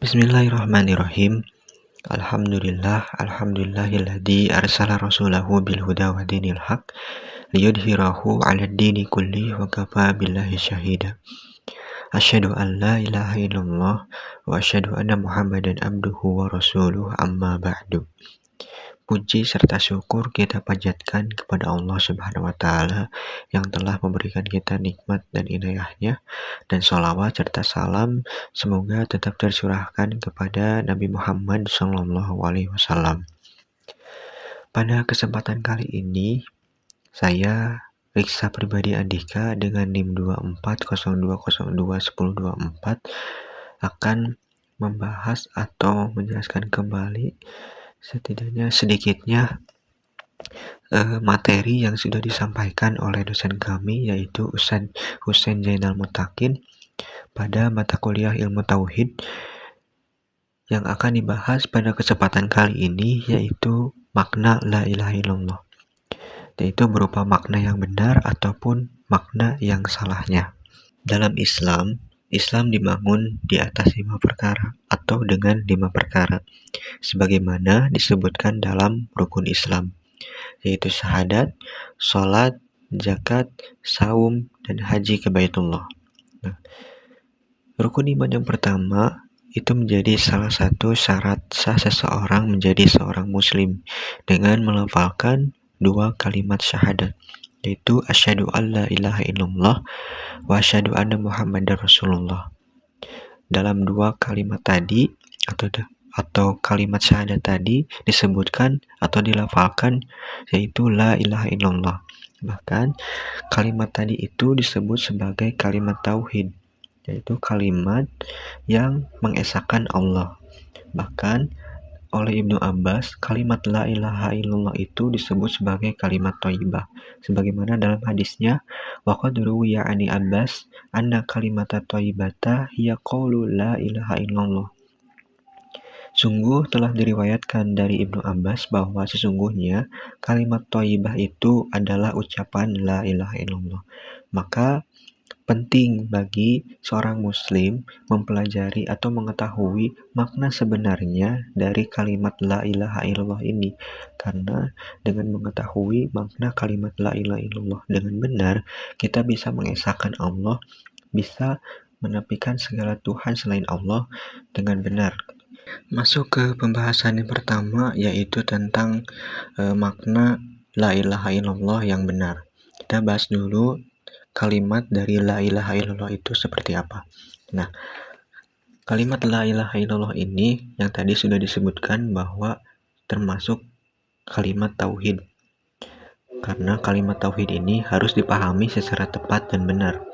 Bismillahirrahmanirrahim. Alhamdulillahilladzi arsala rasulahu bil huda wa dinil haq liyudhhirahu 'alad dini kulli wa kafa billahi syahida. Asyhadu an la ilaha illallah wa asyhadu anna Muhammadan abduhu wa rasuluh, amma ba'du. Puji serta syukur kita panjatkan kepada Allah Subhanahu wa Ta'ala yang telah memberikan kita nikmat dan inayahnya, dan sholawat serta salam semoga tetap tercurahkan kepada Nabi Muhammad SAW. Pada kesempatan kali ini, saya Riksa Pribadi Andika dengan NIM 2402021024 akan membahas atau menjelaskan kembali setidaknya sedikitnya materi yang sudah disampaikan oleh dosen kami, yaitu Ustaz Husain Zainal Mutakin pada mata kuliah ilmu tauhid. Yang akan dibahas pada kesempatan kali ini yaitu makna la ilaha illallah, yaitu berupa makna yang benar ataupun makna yang salahnya. Dalam Islam dibangun di atas 5 perkara atau dengan 5 perkara sebagaimana disebutkan dalam rukun Islam, yaitu syahadat, sholat, zakat, saum, dan haji ke Baitullah. Rukun iman yang pertama itu menjadi salah satu syarat sah seseorang menjadi seorang muslim dengan melafalkan 2 kalimat syahadat, yaitu asyhadu alla ilaha illallah wa asyhadu anna Muhammadar Rasulullah. Dalam 2 kalimat tadi atau kalimat syahadat tadi disebutkan atau dilafalkan yaitu la ilaha illallah. Bahkan kalimat tadi itu disebut sebagai kalimat tauhid, yaitu kalimat yang mengesahkan Allah. Bahkan oleh Ibnu Abbas, kalimat la ilaha illallah itu disebut sebagai kalimat thayyibah, sebagaimana dalam hadisnya wa qad ruwiya ani Abbas anna kalimata thayyibata hiya qaulu la ilaha illallah. Sungguh telah diriwayatkan dari Ibnu Abbas bahwa sesungguhnya kalimat thayyibah itu adalah ucapan la ilaha illallah. Maka penting bagi seorang muslim mempelajari atau mengetahui makna sebenarnya dari kalimat la ilaha illallah ini, karena dengan mengetahui makna kalimat la ilaha illallah dengan benar, kita bisa mengesahkan Allah, bisa menafikan segala Tuhan selain Allah dengan benar. Masuk ke pembahasan yang pertama, yaitu tentang makna la ilaha illallah yang benar. Kita bahas dulu kalimat dari la ilaha illallah itu seperti apa. Nah, kalimat la ilaha illallah ini yang tadi sudah disebutkan bahwa termasuk kalimat tauhid. Karena kalimat tauhid ini harus dipahami secara tepat dan benar.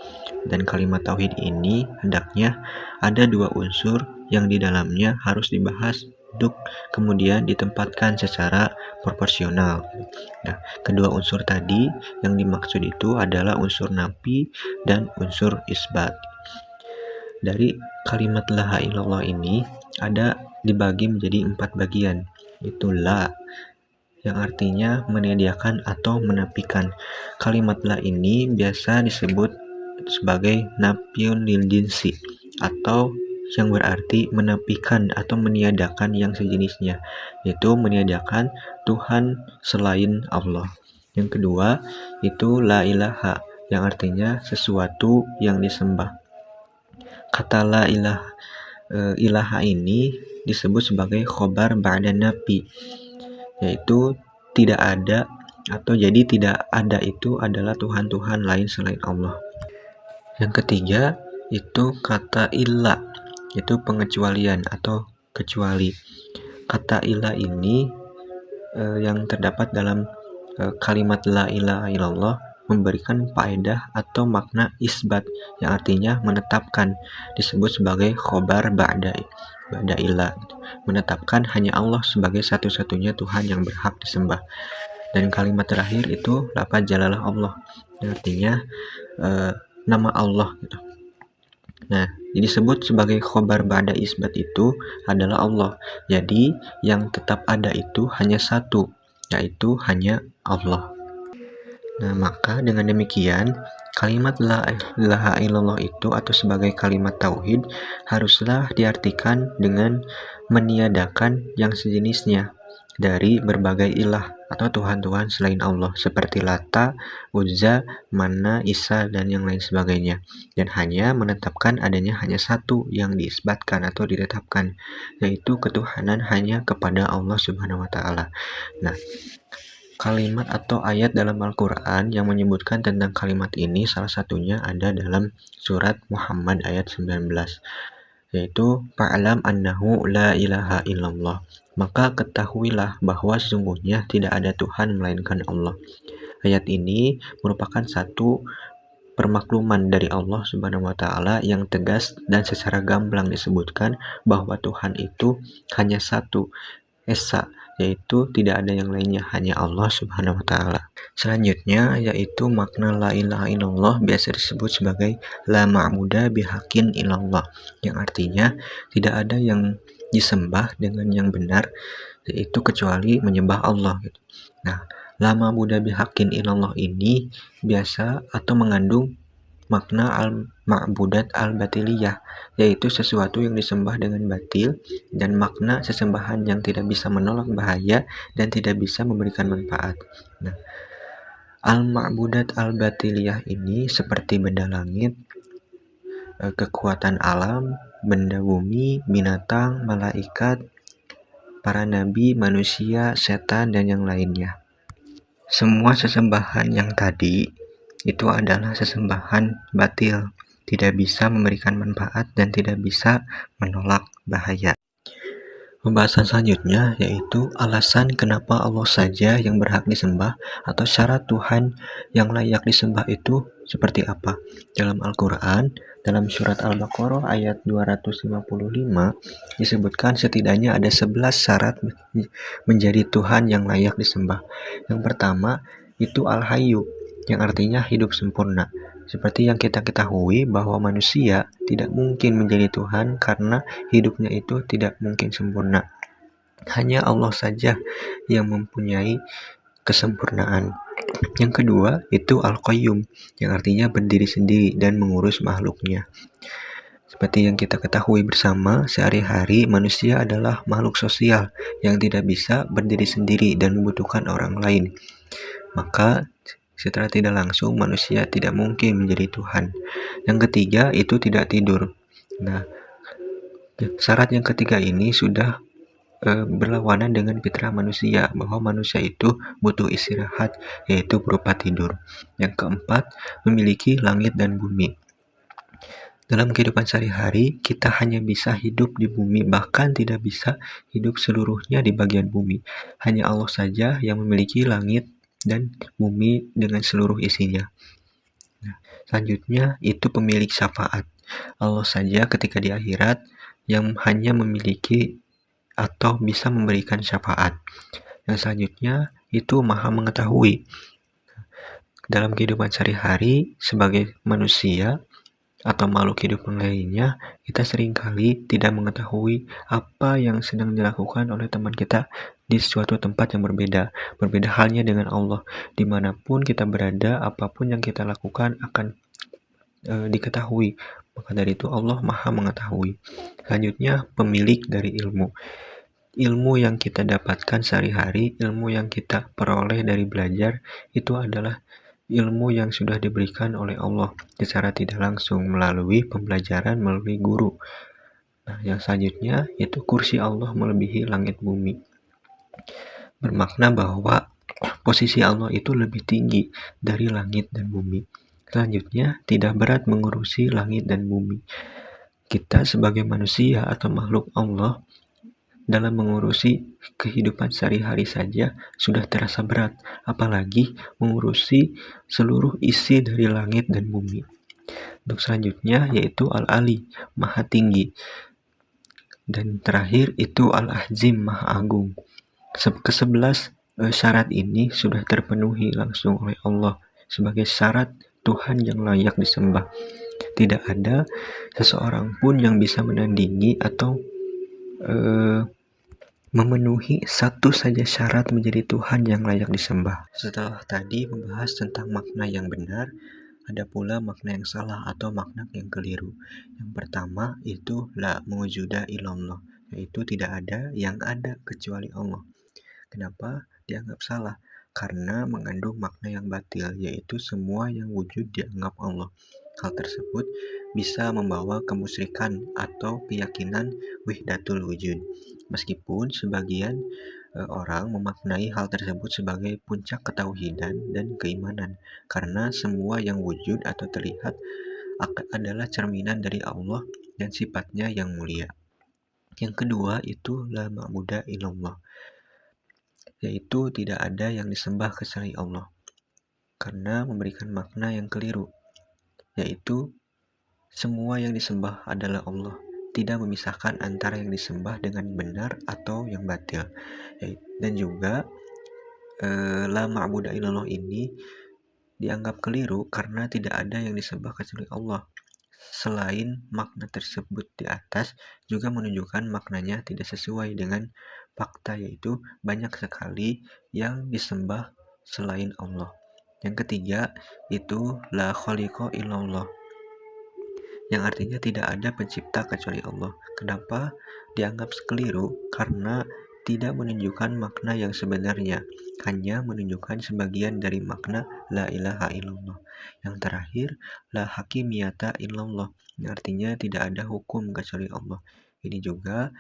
Dan kalimat tauhid ini hendaknya ada 2 unsur yang di dalamnya harus dibahas untuk kemudian ditempatkan secara proporsional. Nah, kedua unsur tadi yang dimaksud itu adalah unsur nafi dan unsur isbat. Dari kalimat la ilaha illallah ini ada dibagi menjadi 4 bagian, yaitu la yang artinya menyediakan atau menafikan. Kalimat la ini biasa disebut sebagai nafyun lil jinsi atau yang berarti menafikan atau meniadakan yang sejenisnya, yaitu meniadakan Tuhan selain Allah. Yang kedua itu la ilaha yang artinya sesuatu yang disembah. Kata la ilaha ini disebut sebagai khobar ba'da nafi, yaitu tidak ada atau jadi tidak ada itu adalah Tuhan-Tuhan lain selain Allah. Yang ketiga itu kata illa, itu pengecualian atau kecuali. Kata illa ini yang terdapat dalam kalimat la ilaha illallah memberikan faedah atau makna isbat yang artinya menetapkan, disebut sebagai khobar ba'da illa, menetapkan hanya Allah sebagai satu-satunya Tuhan yang berhak disembah. Dan kalimat terakhir itu lafaz jalalah Allah, yang artinya nama Allah gitu. Nah, disebut sebagai khobar ba'da isbat itu adalah Allah. Jadi yang tetap ada itu hanya satu, yaitu hanya Allah. Nah, maka dengan demikian Kalimat la ilaha illallah itu atau sebagai kalimat tauhid haruslah diartikan dengan meniadakan yang sejenisnya dari berbagai ilah atau Tuhan-Tuhan selain Allah seperti Lata, Uzza, Manna, Isa, dan yang lain sebagainya, dan hanya menetapkan adanya hanya satu yang diisbatkan atau ditetapkan, yaitu ketuhanan hanya kepada Allah Subhanahu wa Ta'ala. Nah, kalimat atau ayat dalam Al-Quran yang menyebutkan tentang kalimat ini salah satunya ada dalam surat Muhammad ayat 19, yaitu fa'lam annahu la ilaha illallah, maka ketahuilah bahwa sesungguhnya tidak ada Tuhan melainkan Allah. Ayat ini merupakan satu permakluman dari Allah Subhanahu wa Ta'ala yang tegas dan secara gamblang disebutkan bahwa Tuhan itu hanya satu, esa, yaitu tidak ada yang lainnya, hanya Allah Subhanahu wa Ta'ala. Selanjutnya yaitu makna la ilaha illallah biasa disebut sebagai la ma'buda bihaqqin illallah, yang artinya tidak ada yang disembah dengan yang benar yaitu kecuali menyembah Allah gitu. Nah, la ma'buda bihaqqin illallah ini biasa atau mengandung makna al-ma'budat al-batiliyah, yaitu sesuatu yang disembah dengan batil, dan makna sesembahan yang tidak bisa menolak bahaya dan tidak bisa memberikan manfaat. Nah, al-ma'budat al-batiliyah ini seperti benda langit, kekuatan alam, benda bumi, binatang, malaikat, para nabi, manusia, setan, dan yang lainnya. Semua sesembahan yang tadi itu adalah sesembahan batil, tidak bisa memberikan manfaat dan tidak bisa menolak bahaya. Pembahasan selanjutnya yaitu alasan kenapa Allah saja yang berhak disembah atau syarat Tuhan yang layak disembah itu seperti apa. Dalam Al-Quran, dalam surat Al-Baqarah ayat 255 disebutkan setidaknya ada 11 syarat menjadi Tuhan yang layak disembah. Yang pertama itu Al-Hayyu, yang artinya hidup sempurna. Seperti yang kita ketahui bahwa manusia tidak mungkin menjadi Tuhan karena hidupnya itu tidak mungkin sempurna. Hanya Allah saja yang mempunyai kesempurnaan. Yang kedua itu Al-Qayyum, yang artinya berdiri sendiri dan mengurus makhluknya. Seperti yang kita ketahui bersama, sehari-hari manusia adalah makhluk sosial yang tidak bisa berdiri sendiri dan membutuhkan orang lain. Maka secara tidak langsung manusia tidak mungkin menjadi Tuhan. Yang ketiga itu tidak tidur. Nah, syarat yang ketiga ini sudah berlawanan dengan fitrah manusia, bahwa manusia itu butuh istirahat, yaitu berupa tidur. Yang keempat, memiliki langit dan bumi. Dalam kehidupan sehari-hari, kita hanya bisa hidup di bumi, bahkan tidak bisa hidup seluruhnya di bagian bumi. Hanya Allah saja yang memiliki langit dan bumi dengan seluruh isinya. Nah, selanjutnya itu pemilik syafaat. Allah saja ketika di akhirat yang hanya memiliki atau bisa memberikan syafaat. Yang selanjutnya itu maha mengetahui. Dalam kehidupan sehari-hari sebagai manusia atau makhluk hidup lainnya, kita seringkali tidak mengetahui apa yang sedang dilakukan oleh teman kita di suatu tempat yang berbeda. Berbeda halnya dengan Allah. Dimanapun kita berada, apapun yang kita lakukan akan diketahui. Maka dari itu Allah maha mengetahui. Selanjutnya pemilik dari ilmu. Ilmu yang kita dapatkan sehari-hari, ilmu yang kita peroleh dari belajar, itu adalah ilmu yang sudah diberikan oleh Allah secara tidak langsung melalui pembelajaran melalui guru. Nah, yang selanjutnya itu kursi Allah melebihi langit bumi. Bermakna bahwa posisi Allah itu lebih tinggi dari langit dan bumi. Selanjutnya, tidak berat mengurusi langit dan bumi. Kita sebagai manusia atau makhluk Allah dalam mengurusi kehidupan sehari-hari saja sudah terasa berat, apalagi mengurusi seluruh isi dari langit dan bumi. Untuk selanjutnya yaitu Al-Ali, Maha Tinggi. Dan terakhir itu Al-Azim, Maha Agung. Ke-11 syarat ini sudah terpenuhi langsung oleh Allah sebagai syarat Tuhan yang layak disembah. Tidak ada seseorang pun yang bisa menandingi atau memenuhi satu saja syarat menjadi Tuhan yang layak disembah. Setelah tadi membahas tentang makna yang benar, ada pula makna yang salah atau makna yang keliru. Yang pertama itu la mawjuda illallah, yaitu tidak ada yang ada kecuali Allah. Kenapa dianggap salah? Karena mengandung makna yang batil, yaitu semua yang wujud dianggap Allah. Hal tersebut bisa membawa kemusyrikan atau keyakinan wahdatul wujud. Meskipun sebagian orang memaknai hal tersebut sebagai puncak ketauhidan dan keimanan, karena semua yang wujud atau terlihat adalah cerminan dari Allah dan sifatnya yang mulia. Yang kedua itu la ma'buda illallah, yaitu tidak ada yang disembah kecuali Allah, karena memberikan makna yang keliru, yaitu semua yang disembah adalah Allah, tidak memisahkan antara yang disembah dengan benar atau yang batil. Dan juga la ma'buda illallah ini dianggap keliru karena tidak ada yang disembah kecuali Allah. Selain makna tersebut di atas juga menunjukkan maknanya tidak sesuai dengan fakta, yaitu banyak sekali yang disembah selain Allah. Yang ketiga itu la khaliqa illallah, yang artinya tidak ada pencipta kecuali Allah. Kenapa dianggap keliru? Karena tidak menunjukkan makna yang sebenarnya, hanya menunjukkan sebagian dari makna la ilaha illallah. Yang terakhir, la hakimiyata illallah, yang artinya tidak ada hukum kecuali Allah. Ini juga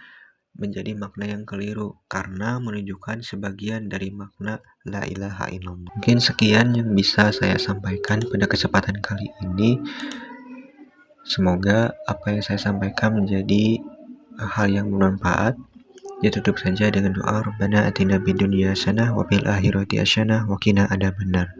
menjadi makna yang keliru karena menunjukkan sebagian dari makna la ilaha illallah. Mungkin sekian yang bisa saya sampaikan pada kesempatan kali ini. Semoga apa yang saya sampaikan menjadi hal yang bermanfaat. Tutup saja dengan doa Rabbana atina bid dunya hasanah wa fil akhirati hasanah wa qina adzabannar.